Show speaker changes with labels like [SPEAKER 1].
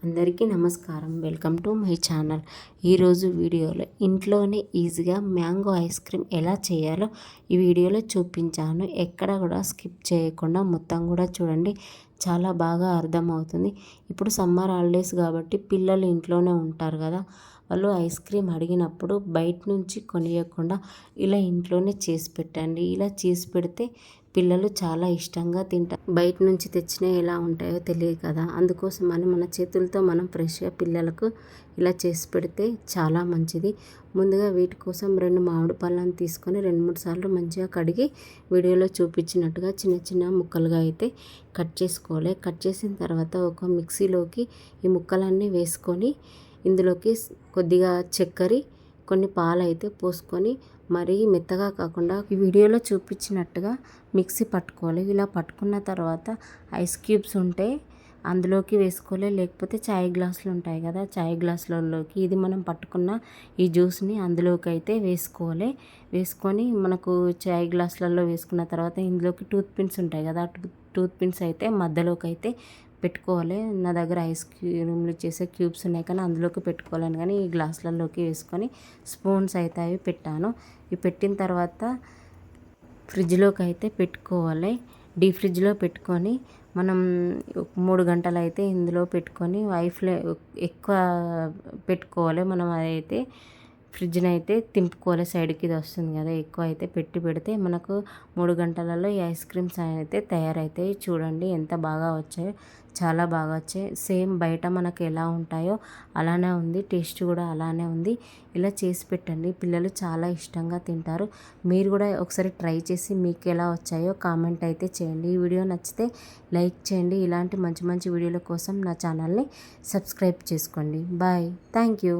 [SPEAKER 1] అందరికీ నమస్కారం. Welcome to my channel. ఈరోజు వీడియోలో ఇంట్లోనే ఈజీగా మ్యాంగో ఐస్ క్రీమ్ ఎలా చేయాలో ఈ వీడియోలో చూపించాను. ఎక్కడ కూడా స్కిప్ చేయకుండా మొత్తం కూడా చూడండి, చాలా బాగా అర్థమవుతుంది. ఇప్పుడు సమ్మర్ హాలిడేస్ కాబట్టి పిల్లలు ఇంట్లోనే ఉంటారు కదా, వాళ్ళు ఐస్ క్రీమ్ అడిగినప్పుడు బయట నుంచి కొనియకుండా ఇలా ఇంట్లోనే చేసి పెట్టండి. ఇలా చేసి పెడితే పిల్లలు చాలా ఇష్టంగా తింటారు. బయట నుంచి తెచ్చినవి ఎలా ఉంటాయో తెలియదు కదా, అందుకోసమని మన చేతులతో మనం ఫ్రెష్గా పిల్లలకు ఇలా చేసి పెడితే చాలా మంచిది. ముందుగా వీటి కోసం 2 మామిడి పళ్ళను తీసుకొని 2-3 సార్లు మంచిగా కడిగి వీడియోలో చూపించినట్టుగా చిన్న చిన్న ముక్కలుగా అయితే కట్ చేసుకోవాలి. కట్ చేసిన తర్వాత ఒక మిక్సీలోకి ఈ ముక్కలన్నీ వేసుకొని ఇందులోకి కొద్దిగా చక్కెర, కొన్ని పాలు అయితే పోసుకొని మరీ మెత్తగా కాకుండా ఈ వీడియోలో చూపించినట్టుగా మిక్సీ పట్టుకోవాలి. ఇలా పట్టుకున్న తర్వాత ఐస్ క్యూబ్స్ ఉంటే అందులోకి వేసుకోవాలి, లేకపోతే చాయ్ గ్లాసులు ఉంటాయి కదా, చాయ్ గ్లాసులలోకి ఇది మనం పట్టుకున్న ఈ జ్యూస్ని అందులోకి అయితే వేసుకోవాలి. వేసుకొని మనకు చాయ్ గ్లాసులలో వేసుకున్న తర్వాత ఇందులోకి టూత్ పిన్స్ ఉంటాయి కదా, టూత్ పిన్స్ అయితే మధ్యలోకి అయితే పెట్టుకోవాలి. నా దగ్గర ఐస్ క్రీమ్లు చేసే క్యూబ్స్ ఉన్నాయి కానీ అందులోకి పెట్టుకోవాలని, కానీ ఈ గ్లాసులలోకి వేసుకొని స్పూన్స్ అయితే అవి పెట్టాను. ఇవి పెట్టిన తర్వాత ఫ్రిడ్జ్లోకి అయితే పెట్టుకోవాలి. డీప్ ఫ్రిడ్జ్లో పెట్టుకొని మనం 3 గంటలు అయితే ఇందులో పెట్టుకొని ఎక్కువ పెట్టుకోవాలి. మనం అదైతే ఫ్రిడ్జ్ని అయితే తింపుకోవాలి, సైడ్కి ఇది వస్తుంది కదా, ఎక్కువ అయితే పెడితే మనకు 3 గంటలలో ఈ ఐస్ క్రీమ్స్ అయితే తయారవుతాయి. చూడండి ఎంత బాగా వచ్చాయో, చాలా బాగా వచ్చాయి. సేమ్ బయట మనకు ఎలా ఉంటాయో అలానే ఉంది, టేస్ట్ కూడా అలానే ఉంది. ఇలా చేసి పెట్టండి, పిల్లలు చాలా ఇష్టంగా తింటారు. మీరు కూడా ఒకసారి ట్రై చేసి మీకు ఎలా వచ్చాయో కామెంట్ అయితే చేయండి. ఈ వీడియో నచ్చితే లైక్ చేయండి. ఇలాంటి మంచి మంచి వీడియోల కోసం నా ఛానల్ని సబ్స్క్రైబ్ చేసుకోండి. Bye, thank you.